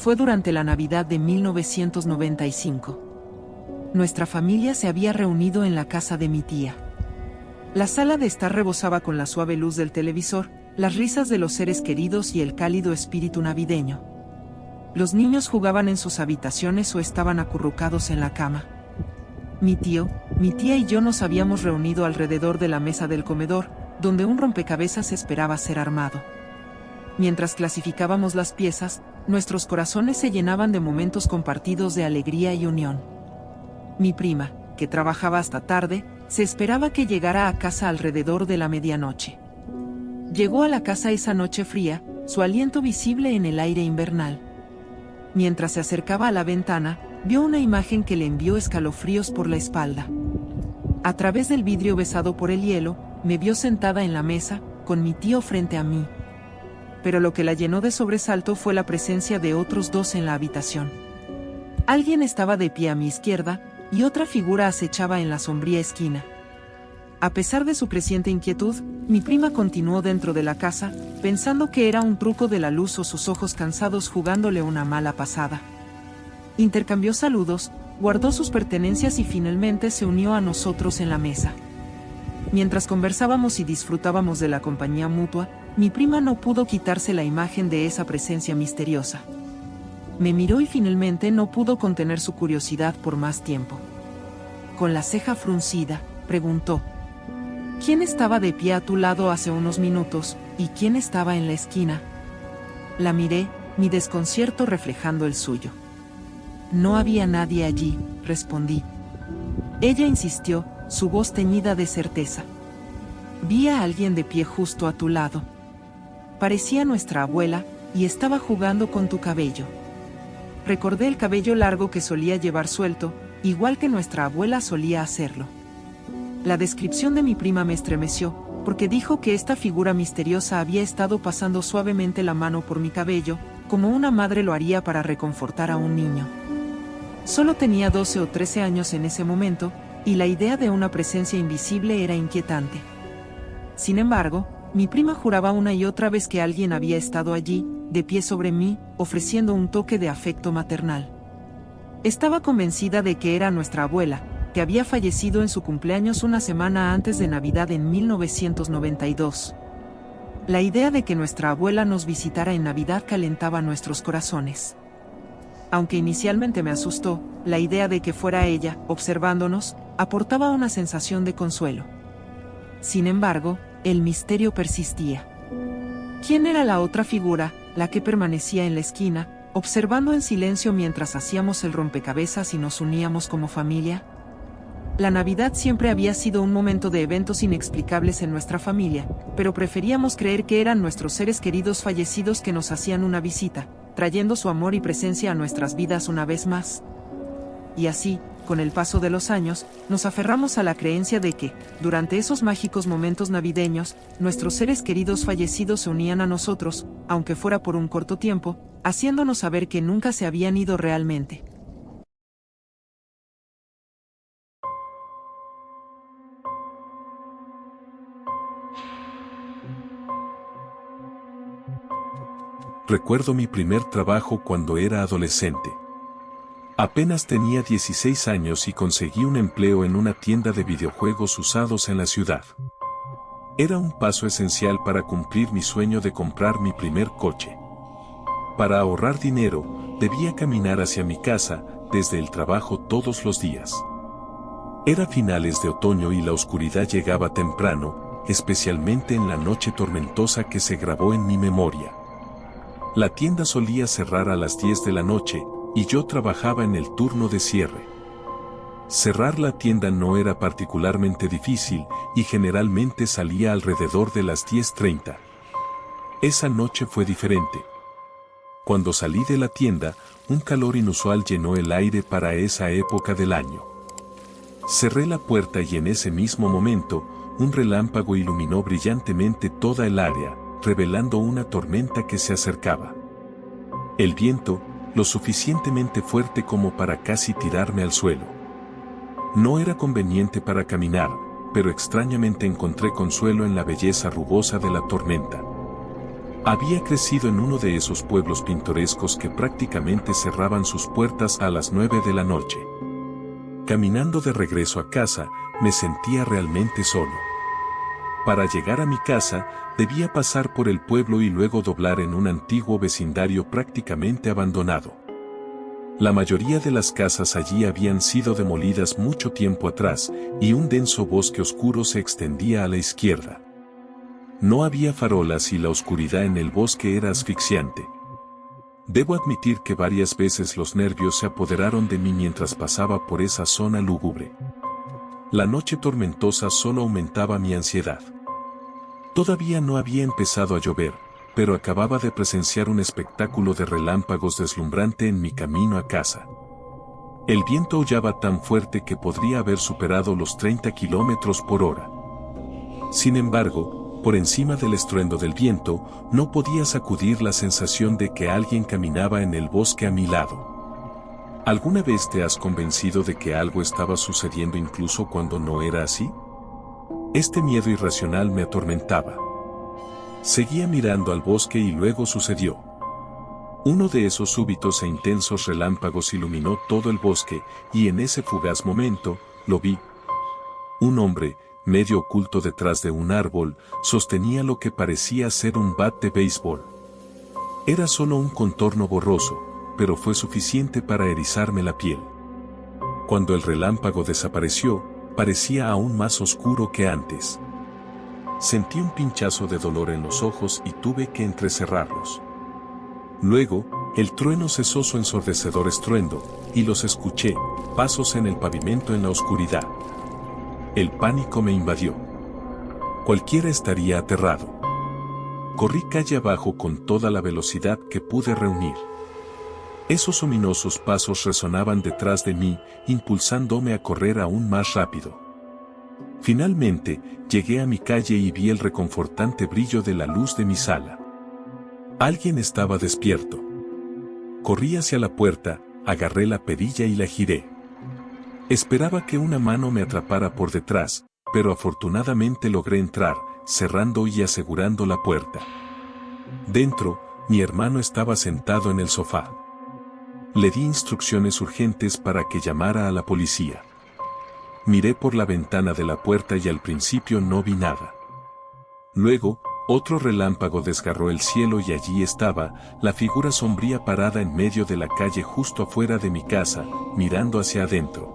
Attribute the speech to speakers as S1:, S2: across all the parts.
S1: Fue durante la Navidad de 1995. Nuestra familia se había reunido en la casa de mi tía. La sala de estar rebosaba con la suave luz del televisor, las risas de los seres queridos y el cálido espíritu navideño. Los niños jugaban en sus habitaciones o estaban acurrucados en la cama. Mi tío, mi tía y yo nos habíamos reunido alrededor de la mesa del comedor, donde un rompecabezas esperaba ser armado. Mientras clasificábamos las piezas, nuestros corazones se llenaban de momentos compartidos de alegría y unión. Mi prima, que trabajaba hasta tarde, se esperaba que llegara a casa alrededor de la medianoche. Llegó a la casa esa noche fría, su aliento visible en el aire invernal. Mientras se acercaba a la ventana, vio una imagen que le envió escalofríos por la espalda. A través del vidrio besado por el hielo, me vio sentada en la mesa, con mi tío frente a mí. Pero lo que la llenó de sobresalto fue la presencia de otros dos en la habitación. Alguien estaba de pie a mi izquierda, y otra figura acechaba en la sombría esquina. A pesar de su creciente inquietud, mi prima continuó dentro de la casa, pensando que era un truco de la luz o sus ojos cansados jugándole una mala pasada. Intercambió saludos, guardó sus pertenencias y finalmente se unió a nosotros en la mesa. Mientras conversábamos y disfrutábamos de la compañía mutua, mi prima no pudo quitarse la imagen de esa presencia misteriosa. Me miró y finalmente no pudo contener su curiosidad por más tiempo. Con la ceja fruncida, preguntó: ¿quién estaba de pie a tu lado hace unos minutos, y quién estaba en la esquina? La miré, mi desconcierto reflejando el suyo. No había nadie allí, respondí. Ella insistió, su voz teñida de certeza. Vi a alguien de pie justo a tu lado. Parecía nuestra abuela, y estaba jugando con tu cabello. Recordé el cabello largo que solía llevar suelto, igual que nuestra abuela solía hacerlo. La descripción de mi prima me estremeció, porque dijo que esta figura misteriosa había estado pasando suavemente la mano por mi cabello, como una madre lo haría para reconfortar a un niño. Solo tenía 12 o 13 años en ese momento, y la idea de una presencia invisible era inquietante. Sin embargo, mi prima juraba una y otra vez que alguien había estado allí, de pie sobre mí, ofreciendo un toque de afecto maternal. Estaba convencida de que era nuestra abuela, que había fallecido en su cumpleaños una semana antes de Navidad en 1992. La idea de que nuestra abuela nos visitara en Navidad calentaba nuestros corazones. Aunque inicialmente me asustó, la idea de que fuera ella, observándonos, aportaba una sensación de consuelo. Sin embargo, el misterio persistía. ¿Quién era la otra figura, la que permanecía en la esquina, observando en silencio mientras hacíamos el rompecabezas y nos uníamos como familia? La Navidad siempre había sido un momento de eventos inexplicables en nuestra familia, pero preferíamos creer que eran nuestros seres queridos fallecidos que nos hacían una visita, trayendo su amor y presencia a nuestras vidas una vez más. Y así, con el paso de los años, nos aferramos a la creencia de que, durante esos mágicos momentos navideños, nuestros seres queridos fallecidos se unían a nosotros, aunque fuera por un corto tiempo, haciéndonos saber que nunca se habían ido realmente.
S2: Recuerdo mi primer trabajo cuando era adolescente. Apenas tenía 16 años y conseguí un empleo en una tienda de videojuegos usados en la ciudad. Era un paso esencial para cumplir mi sueño de comprar mi primer coche. Para ahorrar dinero, debía caminar hacia mi casa, desde el trabajo todos los días. Era finales de otoño y la oscuridad llegaba temprano, especialmente en la noche tormentosa que se grabó en mi memoria. La tienda solía cerrar a las 10 de la noche, y yo trabajaba en el turno de cierre. Cerrar la tienda no era particularmente difícil, y generalmente salía alrededor de las 10:30. Esa noche fue diferente. Cuando salí de la tienda, un calor inusual llenó el aire para esa época del año. Cerré la puerta y en ese mismo momento, un relámpago iluminó brillantemente toda el área, revelando una tormenta que se acercaba. El viento, lo suficientemente fuerte como para casi tirarme al suelo. No era conveniente para caminar, pero extrañamente encontré consuelo en la belleza rugosa de la tormenta. Había crecido en uno de esos pueblos pintorescos que prácticamente cerraban sus puertas a las 9 de la noche. Caminando de regreso a casa, me sentía realmente solo. Para llegar a mi casa, debía pasar por el pueblo y luego doblar en un antiguo vecindario prácticamente abandonado. La mayoría de las casas allí habían sido demolidas mucho tiempo atrás, y un denso bosque oscuro se extendía a la izquierda. No había farolas y la oscuridad en el bosque era asfixiante. Debo admitir que varias veces los nervios se apoderaron de mí mientras pasaba por esa zona lúgubre. La noche tormentosa solo aumentaba mi ansiedad. Todavía no había empezado a llover, pero acababa de presenciar un espectáculo de relámpagos deslumbrante en mi camino a casa. El viento aullaba tan fuerte que podría haber superado los 30 kilómetros por hora. Sin embargo, por encima del estruendo del viento, no podía sacudir la sensación de que alguien caminaba en el bosque a mi lado. ¿Alguna vez te has convencido de que algo estaba sucediendo incluso cuando no era así? Este miedo irracional me atormentaba. Seguía mirando al bosque y luego sucedió. Uno de esos súbitos e intensos relámpagos iluminó todo el bosque, y en ese fugaz momento, lo vi. Un hombre, medio oculto detrás de un árbol, sostenía lo que parecía ser un bat de béisbol. Era solo un contorno borroso, pero fue suficiente para erizarme la piel. Cuando el relámpago desapareció, parecía aún más oscuro que antes. Sentí un pinchazo de dolor en los ojos y tuve que entrecerrarlos. Luego, el trueno cesó su ensordecedor estruendo, y los escuché, pasos en el pavimento en la oscuridad. El pánico me invadió. Cualquiera estaría aterrado. Corrí calle abajo con toda la velocidad que pude reunir. Esos ominosos pasos resonaban detrás de mí, impulsándome a correr aún más rápido. Finalmente, llegué a mi calle y vi el reconfortante brillo de la luz de mi sala. Alguien estaba despierto. Corrí hacia la puerta, agarré la perilla y la giré. Esperaba que una mano me atrapara por detrás, pero afortunadamente logré entrar, cerrando y asegurando la puerta. Dentro, mi hermano estaba sentado en el sofá. Le di instrucciones urgentes para que llamara a la policía. Miré por la ventana de la puerta y al principio no vi nada. Luego, otro relámpago desgarró el cielo y allí estaba, la figura sombría parada en medio de la calle justo afuera de mi casa, mirando hacia adentro.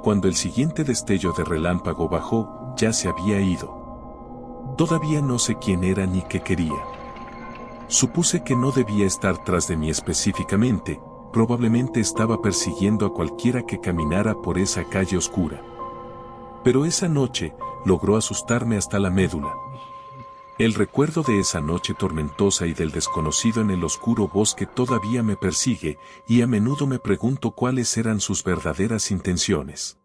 S2: Cuando el siguiente destello de relámpago bajó, ya se había ido. Todavía no sé quién era ni qué quería. Supuse que no debía estar tras de mí específicamente, probablemente estaba persiguiendo a cualquiera que caminara por esa calle oscura. Pero esa noche, logró asustarme hasta la médula. El recuerdo de esa noche tormentosa y del desconocido en el oscuro bosque todavía me persigue, y a menudo me pregunto cuáles eran sus verdaderas intenciones.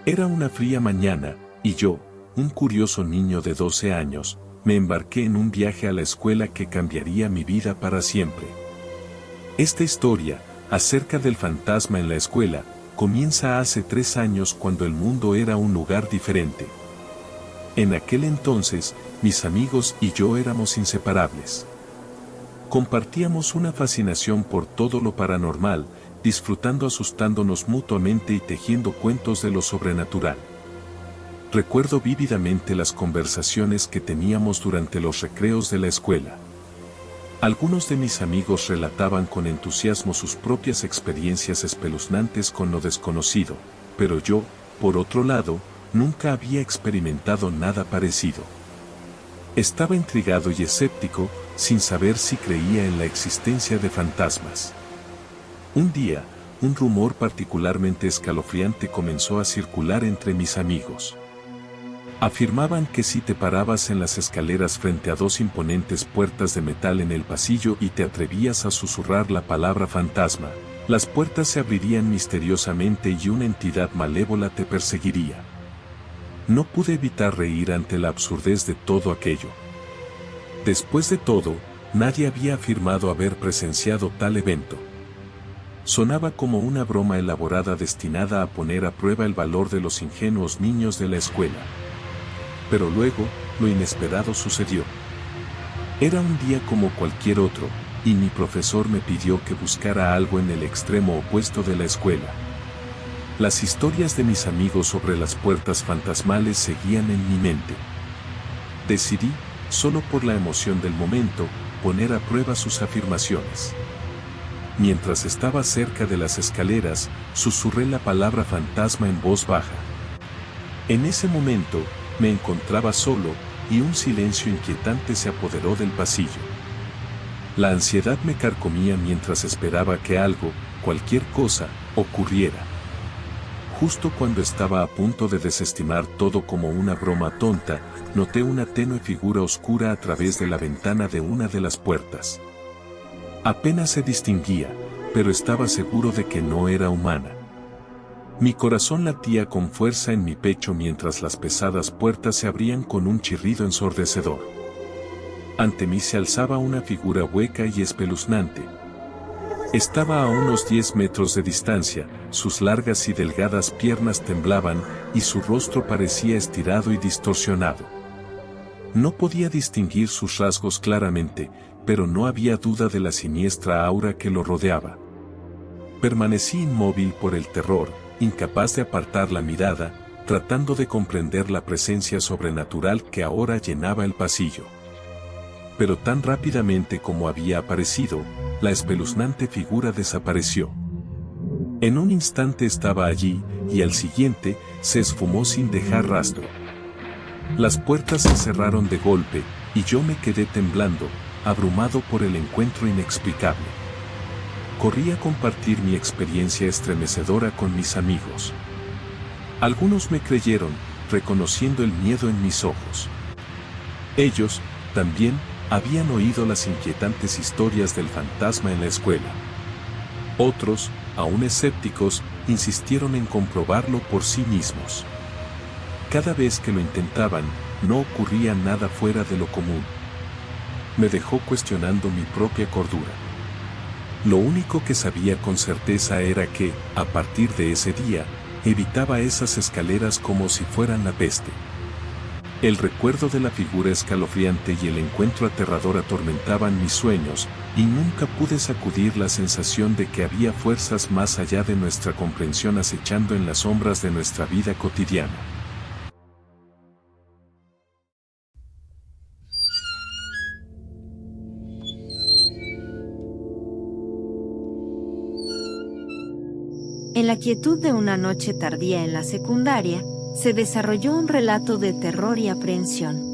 S2: Era una fría mañana, y yo, un curioso niño de 12 años, me embarqué en un viaje a la escuela que cambiaría mi vida para siempre. Esta historia, acerca del fantasma en la escuela, comienza hace 3 años cuando el mundo era un lugar diferente. En aquel entonces, mis amigos y yo éramos inseparables. Compartíamos una fascinación por todo lo paranormal, disfrutando asustándonos mutuamente y tejiendo cuentos de lo sobrenatural. Recuerdo vívidamente las conversaciones que teníamos durante los recreos de la escuela. Algunos de mis amigos relataban con entusiasmo sus propias experiencias espeluznantes con lo desconocido, pero yo, por otro lado, nunca había experimentado nada parecido. Estaba intrigado y escéptico, sin saber si creía en la existencia de fantasmas. Un día, un rumor particularmente escalofriante comenzó a circular entre mis amigos. Afirmaban que si te parabas en las escaleras frente a 2 imponentes puertas de metal en el pasillo y te atrevías a susurrar la palabra fantasma, las puertas se abrirían misteriosamente y una entidad malévola te perseguiría. No pude evitar reír ante la absurdez de todo aquello. Después de todo, nadie había afirmado haber presenciado tal evento. Sonaba como una broma elaborada destinada a poner a prueba el valor de los ingenuos niños de la escuela. Pero luego, lo inesperado sucedió. Era un día como cualquier otro, y mi profesor me pidió que buscara algo en el extremo opuesto de la escuela. Las historias de mis amigos sobre las puertas fantasmales seguían en mi mente. Decidí, solo por la emoción del momento, poner a prueba sus afirmaciones. Mientras estaba cerca de las escaleras, susurré la palabra fantasma en voz baja. En ese momento, me encontraba solo, y un silencio inquietante se apoderó del pasillo. La ansiedad me carcomía mientras esperaba que algo, cualquier cosa, ocurriera. Justo cuando estaba a punto de desestimar todo como una broma tonta, noté una tenue figura oscura a través de la ventana de una de las puertas. Apenas se distinguía, pero estaba seguro de que no era humana. Mi corazón latía con fuerza en mi pecho mientras las pesadas puertas se abrían con un chirrido ensordecedor. Ante mí se alzaba una figura hueca y espeluznante. Estaba a unos 10 metros de distancia, sus largas y delgadas piernas temblaban, y su rostro parecía estirado y distorsionado. No podía distinguir sus rasgos claramente, pero no había duda de la siniestra aura que lo rodeaba. Permanecí inmóvil por el terror, incapaz de apartar la mirada, tratando de comprender la presencia sobrenatural que ahora llenaba el pasillo. Pero tan rápidamente como había aparecido, la espeluznante figura desapareció. En un instante estaba allí, y al siguiente, se esfumó sin dejar rastro. Las puertas se cerraron de golpe, y yo me quedé temblando, abrumado por el encuentro inexplicable. Corrí a compartir mi experiencia estremecedora con mis amigos. Algunos me creyeron, reconociendo el miedo en mis ojos. Ellos, también, habían oído las inquietantes historias del fantasma en la escuela. Otros, aún escépticos, insistieron en comprobarlo por sí mismos. Cada vez que lo intentaban, no ocurría nada fuera de lo común. Me dejó cuestionando mi propia cordura. Lo único que sabía con certeza era que, a partir de ese día, evitaba esas escaleras como si fueran la peste. El recuerdo de la figura escalofriante y el encuentro aterrador atormentaban mis sueños, y nunca pude sacudir la sensación de que había fuerzas más allá de nuestra comprensión acechando en las sombras de nuestra vida cotidiana.
S3: En la quietud de una noche tardía en la secundaria, se desarrolló un relato de terror y aprehensión.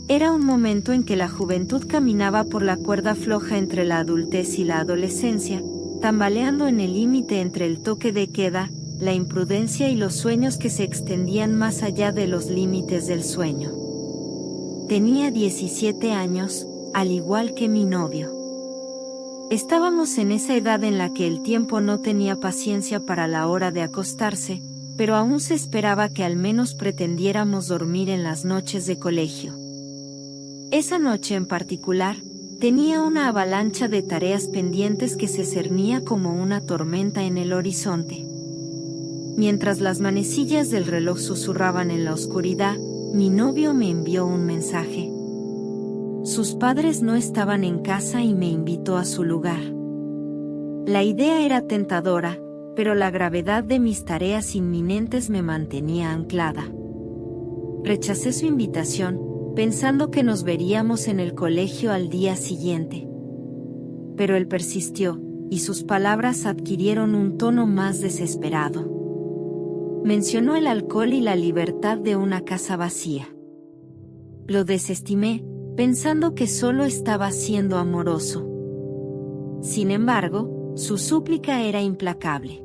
S3: Era un momento en que la juventud caminaba por la cuerda floja entre la adultez y la adolescencia, tambaleando en el límite entre el toque de queda, la imprudencia y los sueños que se extendían más allá de los límites del sueño. Tenía 17 años, al igual que mi novio. Estábamos en esa edad en la que el tiempo no tenía paciencia para la hora de acostarse, pero aún se esperaba que al menos pretendiéramos dormir en las noches de colegio. Esa noche en particular, tenía una avalancha de tareas pendientes que se cernía como una tormenta en el horizonte. Mientras las manecillas del reloj susurraban en la oscuridad, mi novio me envió un mensaje. Sus padres no estaban en casa y me invitó a su lugar. La idea era tentadora, pero la gravedad de mis tareas inminentes me mantenía anclada. Rechacé su invitación, pensando que nos veríamos en el colegio al día siguiente. Pero él persistió, y sus palabras adquirieron un tono más desesperado. Mencionó el alcohol y la libertad de una casa vacía. Lo desestimé, pensando que solo estaba siendo amoroso. Sin embargo, su súplica era implacable.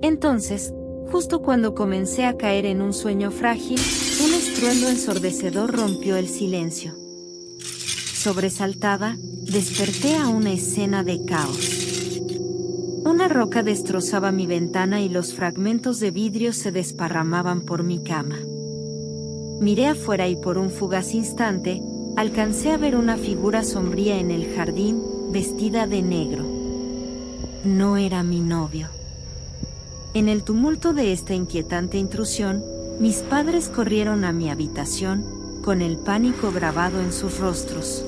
S3: Entonces, justo cuando comencé a caer en un sueño frágil, un estruendo ensordecedor rompió el silencio. Sobresaltada, desperté a una escena de caos. Una roca destrozaba mi ventana y los fragmentos de vidrio se desparramaban por mi cama. Miré afuera y por un fugaz instante, alcancé a ver una figura sombría en el jardín, vestida de negro. no era mi novio. En el tumulto de esta inquietante intrusión, mis padres corrieron a mi habitación, con el pánico grabado en sus rostros.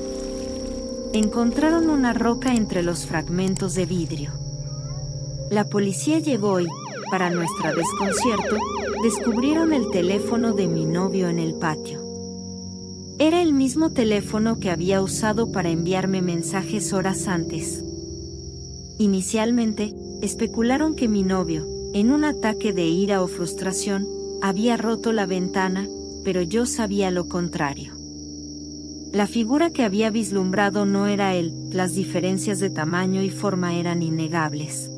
S3: Encontraron una roca entre los fragmentos de vidrio. La policía llegó y, para nuestro desconcierto, descubrieron el teléfono de mi novio en el patio. Era el mismo teléfono que había usado para enviarme mensajes horas antes. Inicialmente, especularon que mi novio, en un ataque de ira o frustración, había roto la ventana, pero yo sabía lo contrario. La figura que había vislumbrado no era él, las diferencias de tamaño y forma eran innegables.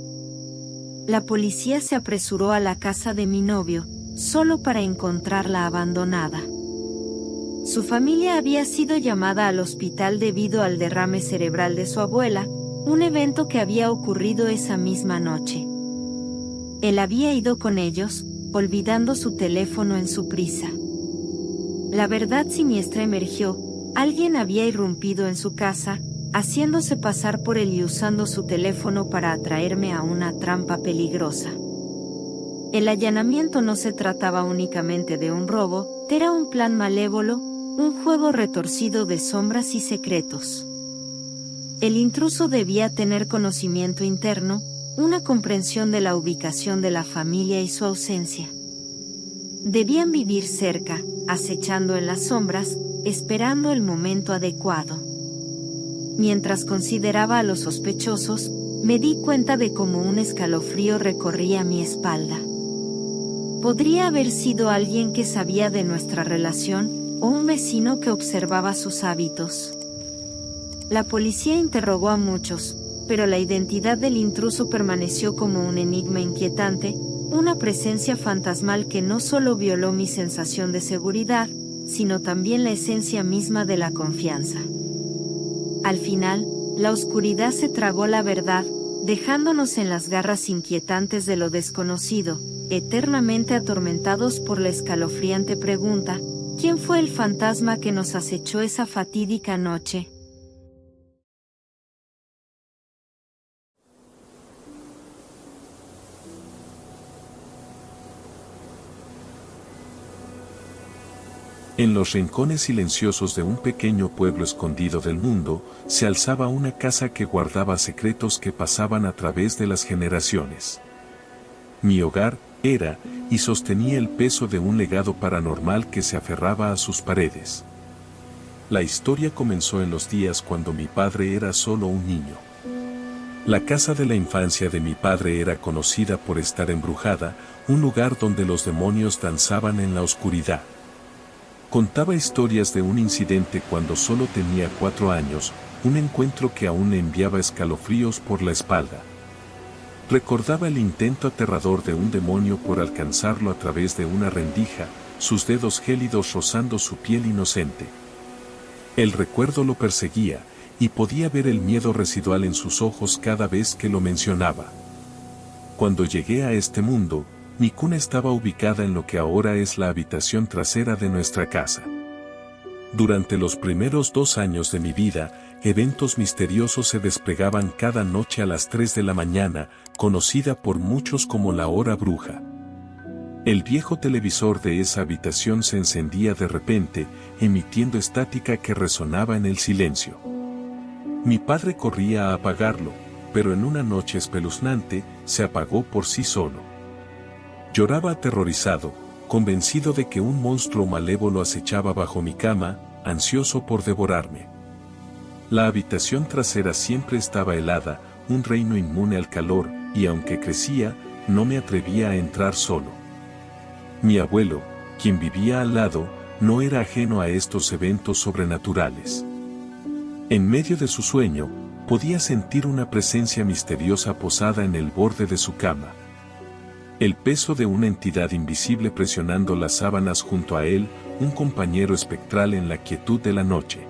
S3: La policía se apresuró a la casa de mi novio, solo para encontrarla abandonada. Su familia había sido llamada al hospital debido al derrame cerebral de su abuela, un evento que había ocurrido esa misma noche. Él había ido con ellos, olvidando su teléfono en su prisa. La verdad siniestra emergió: alguien había irrumpido en su casa, haciéndose pasar por él y usando su teléfono para atraerme a una trampa peligrosa. El allanamiento no se trataba únicamente de un robo, era un plan malévolo, un juego retorcido de sombras y secretos. El intruso debía tener conocimiento interno, una comprensión de la ubicación de la familia y su ausencia. Debían vivir cerca, acechando en las sombras, esperando el momento adecuado. Mientras consideraba a los sospechosos, me di cuenta de cómo un escalofrío recorría mi espalda. Podría haber sido alguien que sabía de nuestra relación, o un vecino que observaba sus hábitos. La policía interrogó a muchos, pero la identidad del intruso permaneció como un enigma inquietante, una presencia fantasmal que no solo violó mi sensación de seguridad, sino también la esencia misma de la confianza. Al final, la oscuridad se tragó la verdad, dejándonos en las garras inquietantes de lo desconocido, eternamente atormentados por la escalofriante pregunta: ¿quién fue el fantasma que nos acechó esa fatídica noche?
S2: En los rincones silenciosos de un pequeño pueblo escondido del mundo, se alzaba una casa que guardaba secretos que pasaban a través de las generaciones. Mi hogar era, y sostenía el peso de un legado paranormal que se aferraba a sus paredes. La historia comenzó en los días cuando mi padre era solo un niño. La casa de la infancia de mi padre era conocida por estar embrujada, un lugar donde los demonios danzaban en la oscuridad. Contaba historias de un incidente cuando solo tenía 4 años, un encuentro que aún le enviaba escalofríos por la espalda. Recordaba el intento aterrador de un demonio por alcanzarlo a través de una rendija, sus dedos gélidos rozando su piel inocente. El recuerdo lo perseguía, y podía ver el miedo residual en sus ojos cada vez que lo mencionaba. Cuando llegué a este mundo, mi cuna estaba ubicada en lo que ahora es la habitación trasera de nuestra casa. Durante los primeros 2 años de mi vida, eventos misteriosos se desplegaban cada noche a las 3 de la mañana, conocida por muchos como la hora bruja. El viejo televisor de esa habitación se encendía de repente, emitiendo estática que resonaba en el silencio. Mi padre corría a apagarlo, pero en una noche espeluznante, se apagó por sí solo. Lloraba aterrorizado, convencido de que un monstruo malévolo acechaba bajo mi cama, ansioso por devorarme. La habitación trasera siempre estaba helada, un reino inmune al calor, y aunque crecía, no me atrevía a entrar solo. Mi abuelo, quien vivía al lado, no era ajeno a estos eventos sobrenaturales. En medio de su sueño, podía sentir una presencia misteriosa posada en el borde de su cama. El peso de una entidad invisible presionando las sábanas junto a él, un compañero espectral en la quietud de la noche.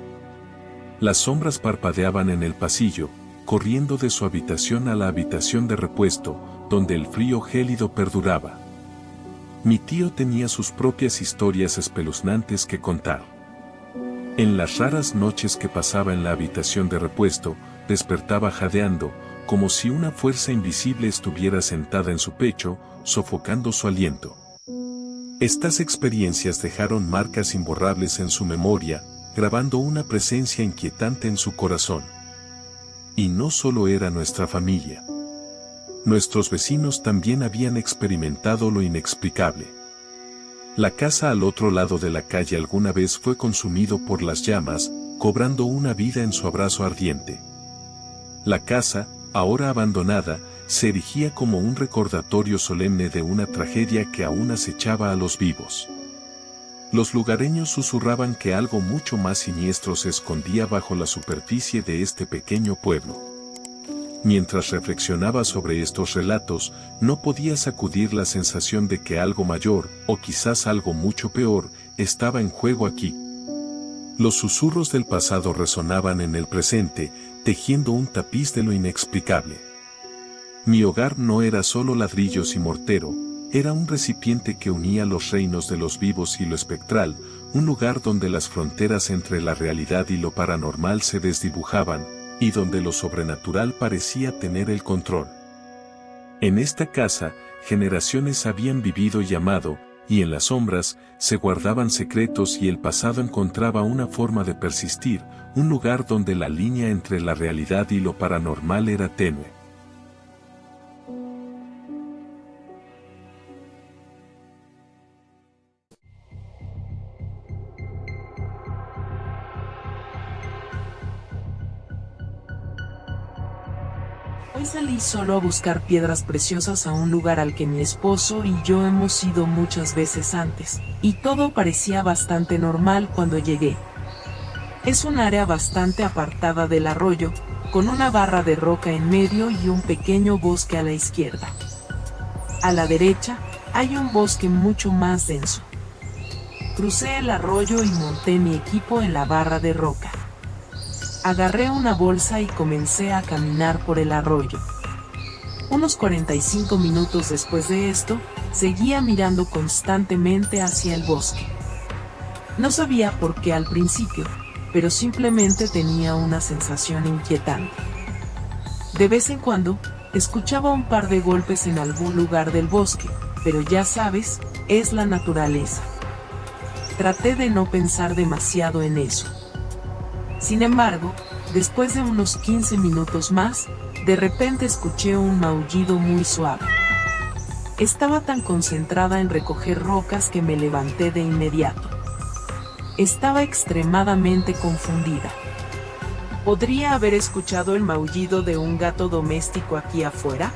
S2: Las sombras parpadeaban en el pasillo, corriendo de su habitación a la habitación de repuesto, donde el frío gélido perduraba. Mi tío tenía sus propias historias espeluznantes que contar. En las raras noches que pasaba en la habitación de repuesto, despertaba jadeando, como si una fuerza invisible estuviera sentada en su pecho, sofocando su aliento. Estas experiencias dejaron marcas imborrables en su memoria, grabando una presencia inquietante en su corazón. Y no solo era nuestra familia. Nuestros vecinos también habían experimentado lo inexplicable. La casa al otro lado de la calle alguna vez fue consumido por las llamas, cobrando una vida en su abrazo ardiente. La casa, ahora abandonada, se erigía como un recordatorio solemne de una tragedia que aún acechaba a los vivos. Los lugareños susurraban que algo mucho más siniestro se escondía bajo la superficie de este pequeño pueblo. Mientras reflexionaba sobre estos relatos, no podía sacudir la sensación de que algo mayor, o quizás algo mucho peor, estaba en juego aquí. Los susurros del pasado resonaban en el presente, tejiendo un tapiz de lo inexplicable. Mi hogar no era solo ladrillos y mortero, era un recipiente que unía los reinos de los vivos y lo espectral, un lugar donde las fronteras entre la realidad y lo paranormal se desdibujaban, y donde lo sobrenatural parecía tener el control. En esta casa, generaciones habían vivido y amado, y en las sombras, se guardaban secretos y el pasado encontraba una forma de persistir, un lugar donde la línea entre la realidad y lo paranormal era tenue.
S1: Hoy salí solo a buscar piedras preciosas a un lugar al que mi esposo y yo hemos ido muchas veces antes, y todo parecía bastante normal cuando llegué. Es un área bastante apartada del arroyo, con una barra de roca en medio y un pequeño bosque a la izquierda. A la derecha, hay un bosque mucho más denso. Crucé el arroyo y monté mi equipo en la barra de roca. Agarré una bolsa y comencé a caminar por el arroyo. Unos 45 minutos después de esto, seguía mirando constantemente hacia el bosque. No sabía por qué al principio, pero simplemente tenía una sensación inquietante. De vez en cuando, escuchaba un par de golpes en algún lugar del bosque, pero ya sabes, es la naturaleza. Traté de no pensar demasiado en eso. Sin embargo, después de unos 15 minutos más, de repente escuché un maullido muy suave. Estaba tan concentrada en recoger rocas que me levanté de inmediato. Estaba extremadamente confundida. ¿Podría haber escuchado el maullido de un gato doméstico aquí afuera?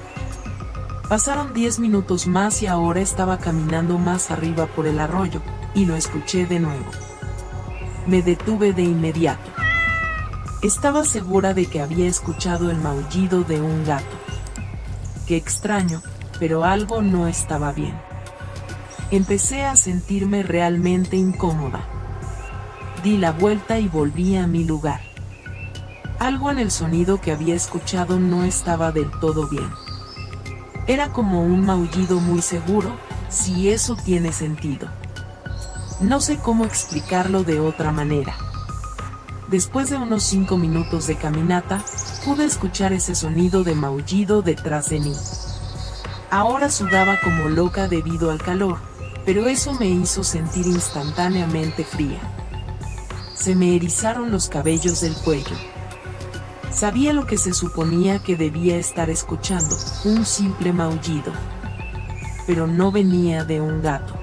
S1: Pasaron 10 minutos más y ahora estaba caminando más arriba por el arroyo, y lo escuché de nuevo. Me detuve de inmediato. Estaba segura de que había escuchado el maullido de un gato. Qué extraño, pero algo no estaba bien. Empecé a sentirme realmente incómoda. Di la vuelta y volví a mi lugar. Algo en el sonido que había escuchado no estaba del todo bien. Era como un maullido muy seguro, si eso tiene sentido. No sé cómo explicarlo de otra manera. Después de unos 5 minutos de caminata, pude escuchar ese sonido de maullido detrás de mí. Ahora sudaba como loca debido al calor, pero eso me hizo sentir instantáneamente fría. Se me erizaron los cabellos del cuello. Sabía lo que se suponía que debía estar escuchando, un simple maullido. Pero no venía de un gato.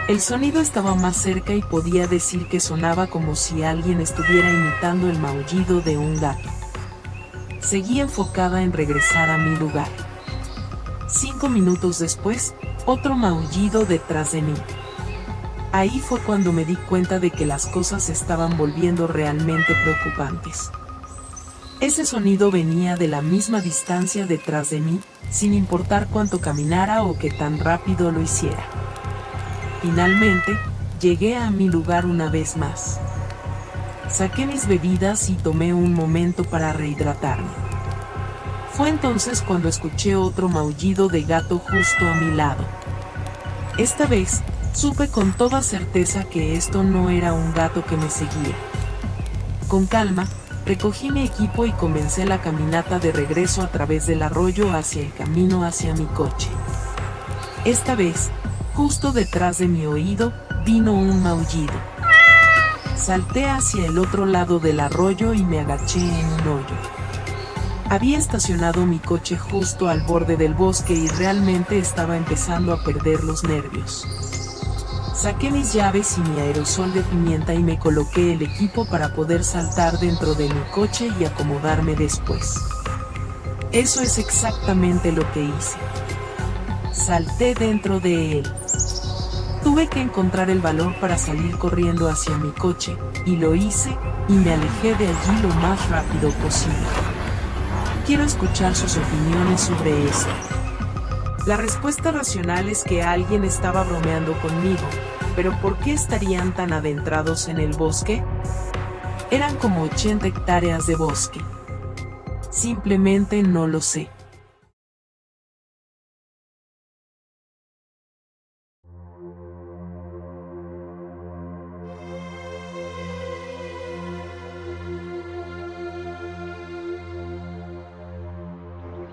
S1: El sonido estaba más cerca y podía decir que sonaba como si alguien estuviera imitando el maullido de un gato. Seguí enfocada en regresar a mi lugar. 5 minutos después, otro maullido detrás de mí. Ahí fue cuando me di cuenta de que las cosas se estaban volviendo realmente preocupantes. Ese sonido venía de la misma distancia detrás de mí, sin importar cuánto caminara o qué tan rápido lo hiciera. Finalmente, llegué a mi lugar una vez más. Saqué mis bebidas y tomé un momento para rehidratarme. Fue entonces cuando escuché otro maullido de gato justo a mi lado. Esta vez, supe con toda certeza que esto no era un gato que me seguía. Con calma, Recogí mi equipo y comencé la caminata de regreso a través del arroyo hacia el camino hacia mi coche. Esta vez, justo detrás de mi oído, vino un maullido. Salté hacia el otro lado del arroyo y me agaché en un hoyo. Había estacionado mi coche justo al borde del bosque y realmente estaba empezando a perder los nervios. Saqué mis llaves y mi aerosol de pimienta y me coloqué el equipo para poder saltar dentro de mi coche y acomodarme después. Eso es exactamente lo que hice. Salté dentro de él. Tuve que encontrar el valor para salir corriendo hacia mi coche, y lo hice, y me alejé de allí lo más rápido posible. Quiero escuchar sus opiniones sobre esto. La respuesta racional es que alguien estaba bromeando conmigo, pero ¿por qué estarían tan adentrados en el bosque? Eran como 80 hectáreas de bosque. Simplemente no lo sé.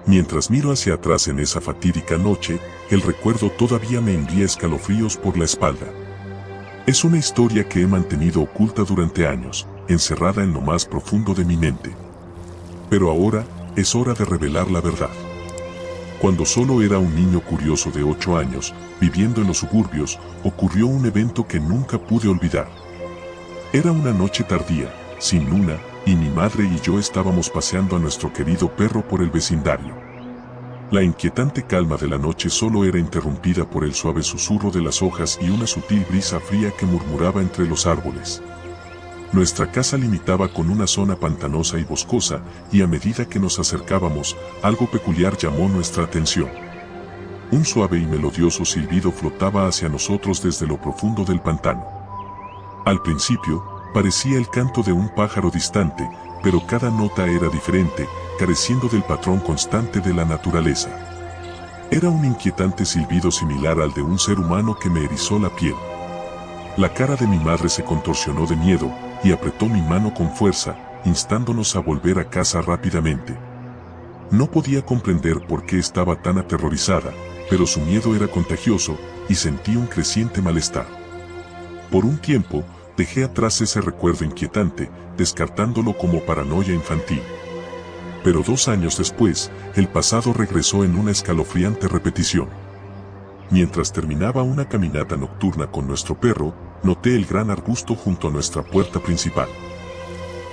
S2: Mientras miro hacia atrás en esa fatídica noche, el recuerdo todavía me envía escalofríos por la espalda. Es una historia que he mantenido oculta durante años, encerrada en lo más profundo de mi mente. Pero ahora, es hora de revelar la verdad. Cuando solo era un niño curioso de 8 años, viviendo en los suburbios, ocurrió un evento que nunca pude olvidar. Era una noche tardía, sin luna, y mi madre y yo estábamos paseando a nuestro querido perro por el vecindario. La inquietante calma de la noche solo era interrumpida por el suave susurro de las hojas y una sutil brisa fría que murmuraba entre los árboles. Nuestra casa limitaba con una zona pantanosa y boscosa, y a medida que nos acercábamos, algo peculiar llamó nuestra atención. Un suave y melodioso silbido flotaba hacia nosotros desde lo profundo del pantano. Al principio, parecía el canto de un pájaro distante, pero cada nota era diferente, careciendo del patrón constante de la naturaleza. Era un inquietante silbido similar al de un ser humano que me erizó la piel. La cara de mi madre se contorsionó de miedo, y apretó mi mano con fuerza, instándonos a volver a casa rápidamente. No podía comprender por qué estaba tan aterrorizada, pero su miedo era contagioso, y sentí un creciente malestar. Por un tiempo, dejé atrás ese recuerdo inquietante, descartándolo como paranoia infantil. Pero 2 años después, el pasado regresó en una escalofriante repetición. Mientras terminaba una caminata nocturna con nuestro perro, noté el gran arbusto junto a nuestra puerta principal.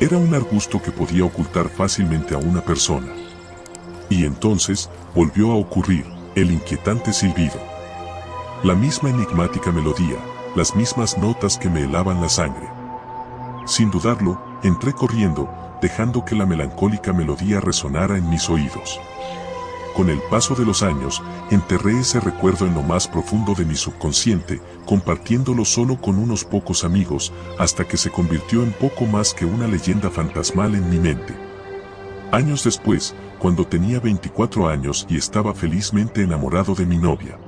S2: Era un arbusto que podía ocultar fácilmente a una persona. Y entonces, volvió a ocurrir, el inquietante silbido. La misma enigmática melodía, las mismas notas que me helaban la sangre. Sin dudarlo, entré corriendo, dejando que la melancólica melodía resonara en mis oídos. Con el paso de los años, enterré ese recuerdo en lo más profundo de mi subconsciente, compartiéndolo solo con unos pocos amigos, hasta que se convirtió en poco más que una leyenda fantasmal en mi mente. Años después, cuando tenía 24 años y estaba felizmente enamorado de mi novia.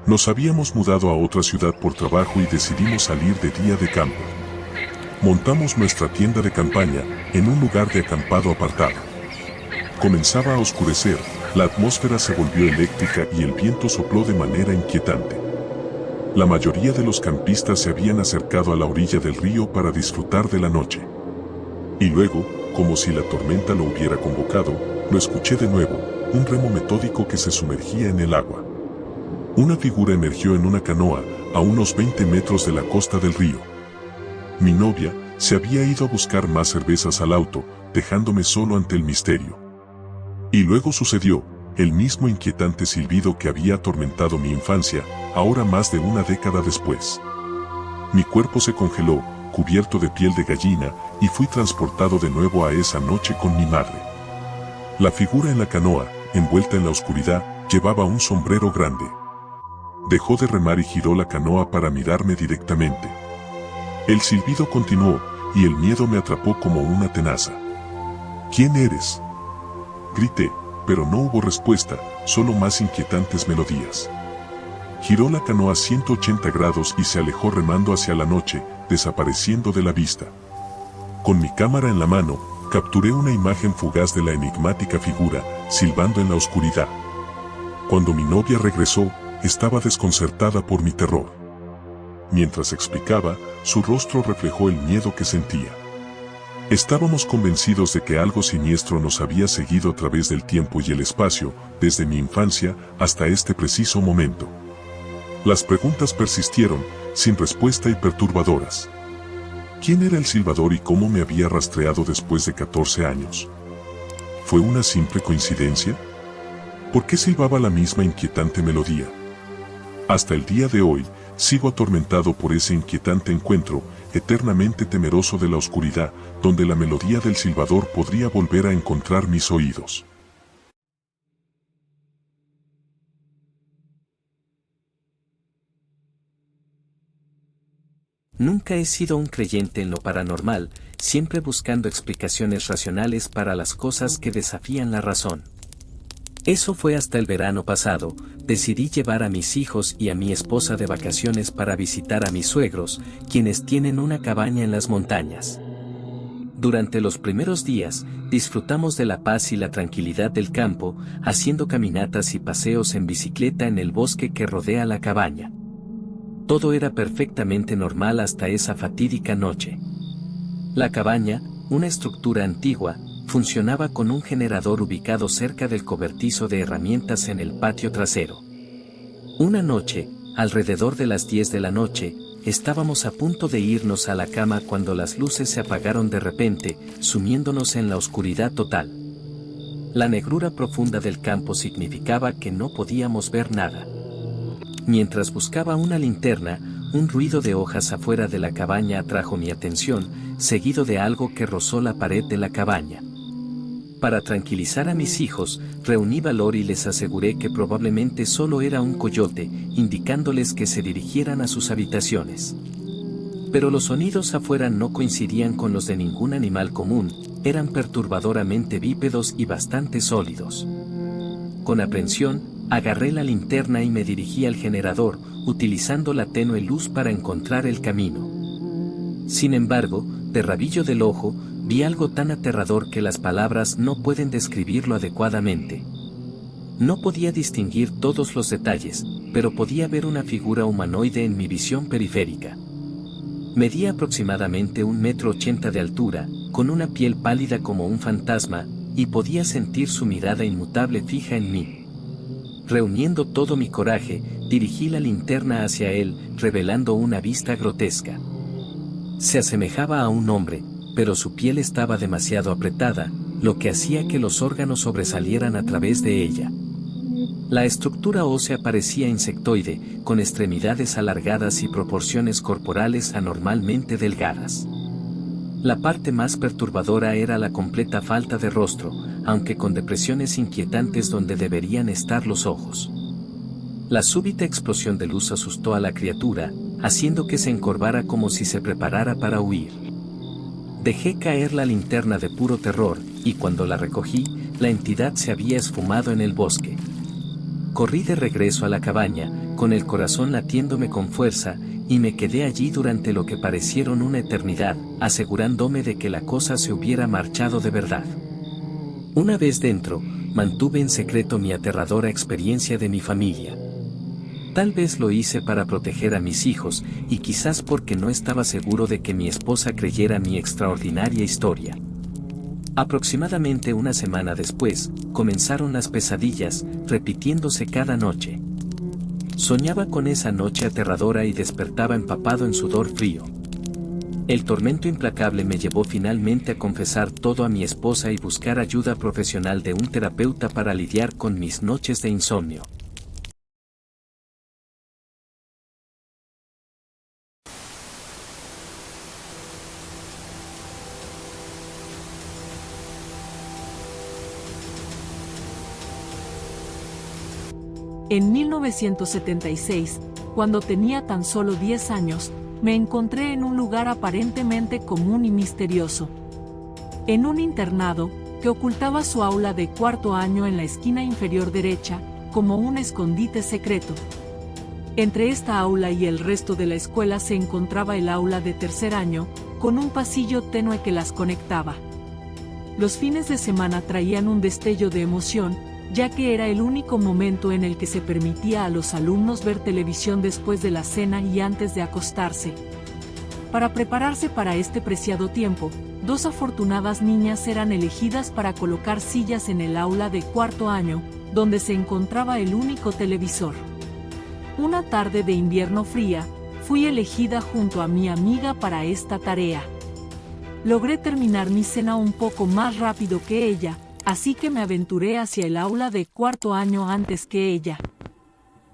S2: Nos habíamos mudado a otra ciudad por trabajo y decidimos salir de día de campo. Montamos nuestra tienda de campaña en un lugar de acampado apartado. Comenzaba a oscurecer, la atmósfera se volvió eléctrica y el viento sopló de manera inquietante. La mayoría de los campistas se habían acercado a la orilla del río para disfrutar de la noche. Y luego, como si la tormenta lo hubiera convocado, lo escuché de nuevo, un remo metódico que se sumergía en el agua. Una figura emergió en una canoa, a unos 20 metros de la costa del río. Mi novia se había ido a buscar más cervezas al auto, dejándome solo ante el misterio. Y luego sucedió, el mismo inquietante silbido que había atormentado mi infancia, ahora más de una década después. Mi cuerpo se congeló, cubierto de piel de gallina, y fui transportado de nuevo a esa noche con mi madre. La figura en la canoa, envuelta en la oscuridad, llevaba un sombrero grande. Dejó de remar y giró la canoa para mirarme directamente. El silbido continuó, y el miedo me atrapó como una tenaza. ¿Quién eres?, grité, pero no hubo respuesta, solo más inquietantes melodías. Giró la canoa 180 grados y se alejó remando hacia la noche, desapareciendo de la vista. Con mi cámara en la mano, capturé una imagen fugaz de la enigmática figura, silbando en la oscuridad. Cuando mi novia regresó, estaba desconcertada por mi terror. Mientras explicaba, su rostro reflejó el miedo que sentía. Estábamos convencidos de que algo siniestro nos había seguido a través del tiempo y el espacio, desde mi infancia hasta este preciso momento. Las preguntas persistieron, sin respuesta y perturbadoras. ¿Quién era el silbador y cómo me había rastreado después de 14 años? ¿Fue una simple coincidencia? ¿Por qué silbaba la misma inquietante melodía? Hasta el día de hoy, sigo atormentado por ese inquietante encuentro, eternamente temeroso de la oscuridad, donde la melodía del silbador podría volver a encontrar mis oídos.
S4: Nunca he sido un creyente en lo paranormal, siempre buscando explicaciones racionales para las cosas que desafían la razón. Eso fue hasta el verano pasado, decidí llevar a mis hijos y a mi esposa de vacaciones para visitar a mis suegros, quienes tienen una cabaña en las montañas. Durante los primeros días, disfrutamos de la paz y la tranquilidad del campo, haciendo caminatas y paseos en bicicleta en el bosque que rodea la cabaña. Todo era perfectamente normal hasta esa fatídica noche. La cabaña, una estructura antigua, funcionaba con un generador ubicado cerca del cobertizo de herramientas en el patio trasero. Una noche, alrededor de las 10 de la noche, estábamos a punto de irnos a la cama cuando las luces se apagaron de repente, sumiéndonos en la oscuridad total. La negrura profunda del campo significaba que no podíamos ver nada. Mientras buscaba una linterna, un ruido de hojas afuera de la cabaña atrajo mi atención, seguido de algo que rozó la pared de la cabaña. Para tranquilizar a mis hijos, reuní valor y les aseguré que probablemente solo era un coyote, indicándoles que se dirigieran a sus habitaciones. Pero los sonidos afuera no coincidían con los de ningún animal común, eran perturbadoramente bípedos y bastante sólidos. Con aprensión, agarré la linterna y me dirigí al generador, utilizando la tenue luz para encontrar el camino. Sin embargo, de rabillo del ojo, vi algo tan aterrador que las palabras no pueden describirlo adecuadamente. No podía distinguir todos los detalles, pero podía ver una figura humanoide en mi visión periférica. Medía aproximadamente 1,80 m de altura, con una piel pálida como un fantasma, y podía sentir su mirada inmutable fija en mí. Reuniendo todo mi coraje, dirigí la linterna hacia él, revelando una vista grotesca. Se asemejaba a un hombre, pero su piel estaba demasiado apretada, lo que hacía que los órganos sobresalieran a través de ella. La estructura ósea parecía insectoide, con extremidades alargadas y proporciones corporales anormalmente delgadas. La parte más perturbadora era la completa falta de rostro, aunque con depresiones inquietantes donde deberían estar los ojos. La súbita explosión de luz asustó a la criatura, haciendo que se encorvara como si se preparara para huir. Dejé caer la linterna de puro terror, y cuando la recogí, la entidad se había esfumado en el bosque. Corrí de regreso a la cabaña, con el corazón latiéndome con fuerza, y me quedé allí durante lo que parecieron una eternidad, asegurándome de que la cosa se hubiera marchado de verdad. Una vez dentro, mantuve en secreto mi aterradora experiencia de mi familia. Tal vez lo hice para proteger a mis hijos, y quizás porque no estaba seguro de que mi esposa creyera mi extraordinaria historia. Aproximadamente una semana después, comenzaron las pesadillas, repitiéndose cada noche. Soñaba con esa noche aterradora y despertaba empapado en sudor frío. El tormento implacable me llevó finalmente a confesar todo a mi esposa y buscar ayuda profesional de un terapeuta para lidiar con mis noches de insomnio.
S5: En 1976, cuando tenía tan solo 10 años, me encontré en un lugar aparentemente común y misterioso. En un internado, que ocultaba su aula de cuarto año en la esquina inferior derecha, como un escondite secreto. Entre esta aula y el resto de la escuela se encontraba el aula de tercer año, con un pasillo tenue que las conectaba. Los fines de semana traían un destello de emoción, ya que era el único momento en el que se permitía a los alumnos ver televisión después de la cena y antes de acostarse. Para prepararse para este preciado tiempo, 2 afortunadas niñas eran elegidas para colocar sillas en el aula de cuarto año, donde se encontraba el único televisor. Una tarde de invierno fría, fui elegida junto a mi amiga para esta tarea. Logré terminar mi cena un poco más rápido que ella, así que me aventuré hacia el aula de cuarto año antes que ella.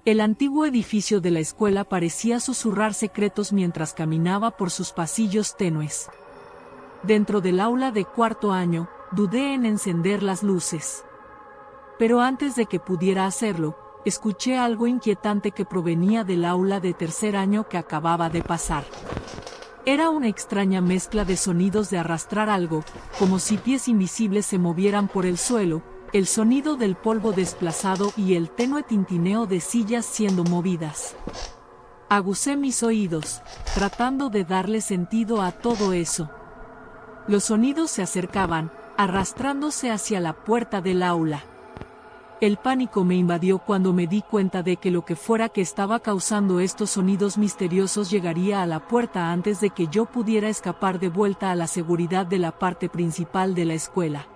S5: El antiguo edificio de la escuela parecía susurrar secretos mientras caminaba por sus pasillos tenues. Dentro del aula de cuarto año, dudé en encender las luces. Pero antes de que pudiera hacerlo, escuché algo inquietante que provenía del aula de tercer año que acababa de pasar. Era una extraña mezcla de sonidos de arrastrar algo, como si pies invisibles se movieran por el suelo, el sonido del polvo desplazado y el tenue tintineo de sillas siendo movidas. Agucé mis oídos, tratando de darle sentido a todo eso. Los sonidos se acercaban, arrastrándose hacia la puerta del aula. El pánico me invadió cuando me di cuenta de que lo que fuera que estaba causando estos sonidos misteriosos llegaría a la puerta antes de que yo pudiera escapar de vuelta a la seguridad de la parte principal de la escuela.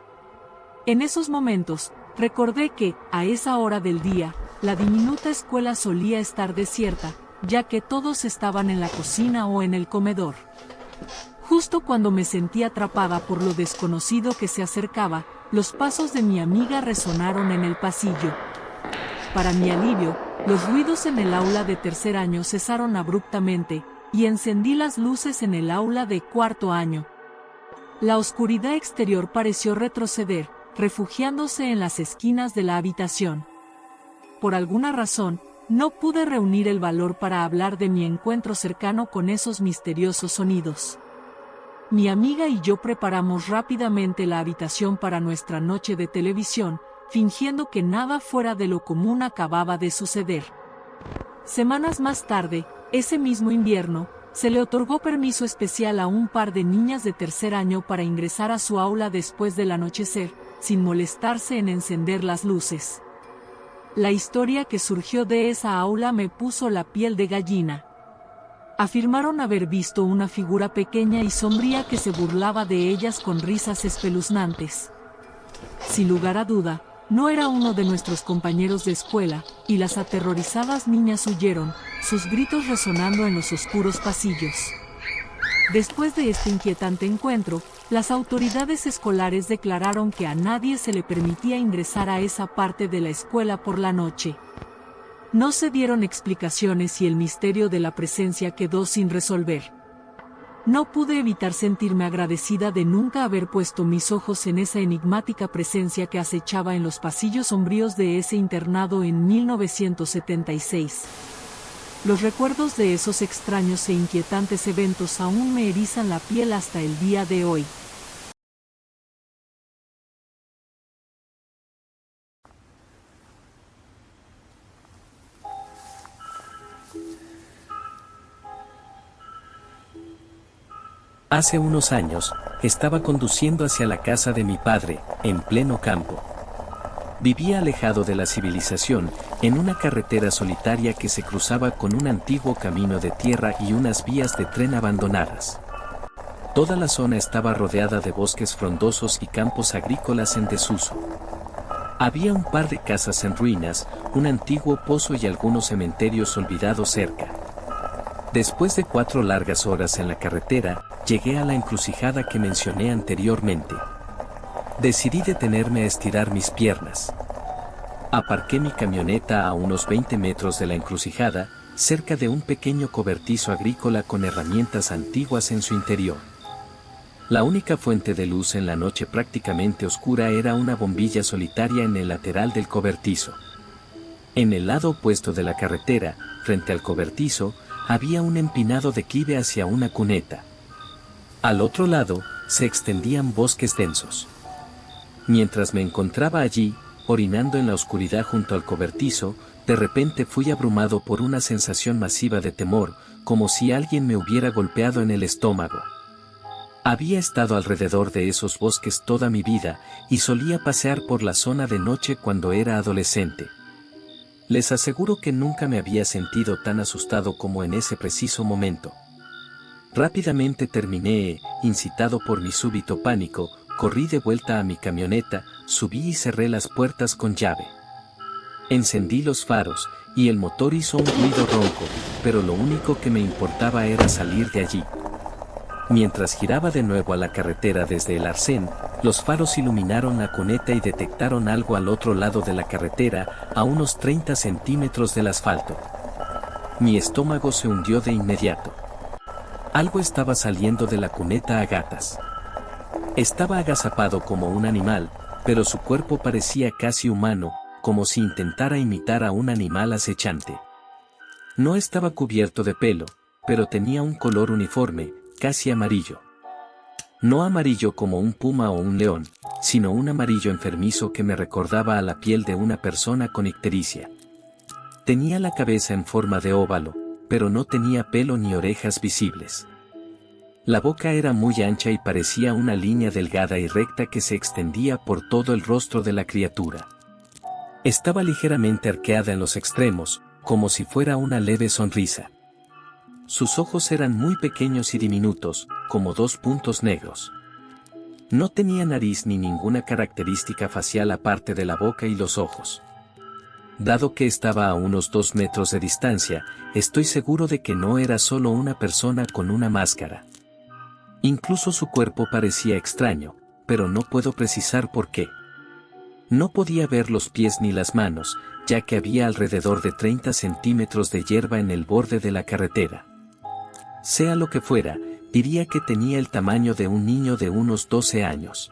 S5: En esos momentos, recordé que, a esa hora del día, la diminuta escuela solía estar desierta, ya que todos estaban en la cocina o en el comedor. Justo cuando me sentí atrapada por lo desconocido que se acercaba, los pasos de mi amiga resonaron en el pasillo. Para mi alivio, los ruidos en el aula de tercer año cesaron abruptamente, y encendí las luces en el aula de cuarto año. La oscuridad exterior pareció retroceder, refugiándose en las esquinas de la habitación. Por alguna razón, no pude reunir el valor para hablar de mi encuentro cercano con esos misteriosos sonidos. Mi amiga y yo preparamos rápidamente la habitación para nuestra noche de televisión, fingiendo que nada fuera de lo común acababa de suceder. Semanas más tarde, ese mismo invierno, se le otorgó permiso especial a un par de niñas de tercer año para ingresar a su aula después del anochecer, sin molestarse en encender las luces. La historia que surgió de esa aula me puso la piel de gallina. Afirmaron haber visto una figura pequeña y sombría que se burlaba de ellas con risas espeluznantes. Sin lugar a duda, no era uno de nuestros compañeros de escuela, y las aterrorizadas niñas huyeron, sus gritos resonando en los oscuros pasillos. Después de este inquietante encuentro, las autoridades escolares declararon que a nadie se le permitía ingresar a esa parte de la escuela por la noche. No se dieron explicaciones y el misterio de la presencia quedó sin resolver. No pude evitar sentirme agradecida de nunca haber puesto mis ojos en esa enigmática presencia que acechaba en los pasillos sombríos de ese internado en 1976. Los recuerdos de esos extraños e inquietantes eventos aún me erizan la piel hasta el día de hoy.
S4: Hace unos años, estaba conduciendo hacia la casa de mi padre, en pleno campo. Vivía alejado de la civilización, en una carretera solitaria que se cruzaba con un antiguo camino de tierra y unas vías de tren abandonadas. Toda la zona estaba rodeada de bosques frondosos y campos agrícolas en desuso. Había un par de casas en ruinas, un antiguo pozo y algunos cementerios olvidados cerca. Después de 4 largas horas en la carretera, llegué a la encrucijada que mencioné anteriormente. Decidí detenerme a estirar mis piernas. Aparqué mi camioneta a unos 20 metros de la encrucijada, cerca de un pequeño cobertizo agrícola con herramientas antiguas en su interior. La única fuente de luz en la noche prácticamente oscura era una bombilla solitaria en el lateral del cobertizo. En el lado opuesto de la carretera, frente al cobertizo, había un empinado declive hacia una cuneta. Al otro lado, se extendían bosques densos. Mientras me encontraba allí, orinando en la oscuridad junto al cobertizo, de repente fui abrumado por una sensación masiva de temor, como si alguien me hubiera golpeado en el estómago. Había estado alrededor de esos bosques toda mi vida y solía pasear por la zona de noche cuando era adolescente. Les aseguro que nunca me había sentido tan asustado como en ese preciso momento. Rápidamente terminé, incitado por mi súbito pánico, corrí de vuelta a mi camioneta, subí y cerré las puertas con llave. Encendí los faros, y el motor hizo un ruido ronco, pero lo único que me importaba era salir de allí. Mientras giraba de nuevo a la carretera desde el arcén, los faros iluminaron la cuneta y detectaron algo al otro lado de la carretera, a unos 30 centímetros del asfalto. Mi estómago se hundió de inmediato. Algo estaba saliendo de la cuneta a gatas. Estaba agazapado como un animal, pero su cuerpo parecía casi humano, como si intentara imitar a un animal acechante. No estaba cubierto de pelo, pero tenía un color uniforme, casi amarillo. No amarillo como un puma o un león, sino un amarillo enfermizo que me recordaba a la piel de una persona con ictericia. Tenía la cabeza en forma de óvalo, pero no tenía pelo ni orejas visibles. La boca era muy ancha y parecía una línea delgada y recta que se extendía por todo el rostro de la criatura. Estaba ligeramente arqueada en los extremos, como si fuera una leve sonrisa. Sus ojos eran muy pequeños y diminutos, como 2 puntos negros. No tenía nariz ni ninguna característica facial aparte de la boca y los ojos. Dado que estaba a unos 2 metros de distancia, estoy seguro de que no era solo una persona con una máscara. Incluso su cuerpo parecía extraño, pero no puedo precisar por qué. No podía ver los pies ni las manos, ya que había alrededor de 30 centímetros de hierba en el borde de la carretera. Sea lo que fuera, diría que tenía el tamaño de un niño de unos 12 años.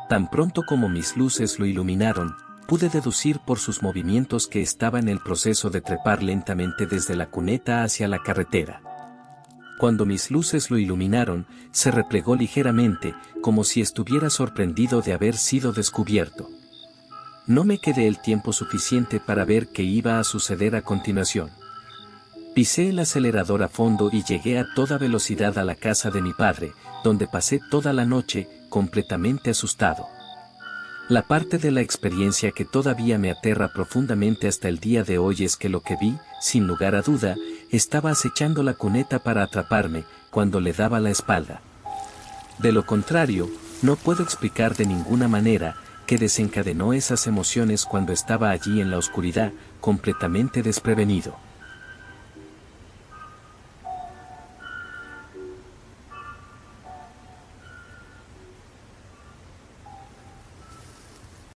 S4: Tan pronto como mis luces lo iluminaron, pude deducir por sus movimientos que estaba en el proceso de trepar lentamente desde la cuneta hacia la carretera. Cuando mis luces lo iluminaron, se replegó ligeramente, como si estuviera sorprendido de haber sido descubierto. No me quedé el tiempo suficiente para ver qué iba a suceder a continuación. Pisé el acelerador a fondo y llegué a toda velocidad a la casa de mi padre, donde pasé toda la noche, completamente asustado. La parte de la experiencia que todavía me aterra profundamente hasta el día de hoy es que lo que vi, sin lugar a duda, estaba acechando la cuneta para atraparme, cuando le daba la espalda. De lo contrario, no puedo explicar de ninguna manera que desencadenó esas emociones cuando estaba allí en la oscuridad, completamente desprevenido.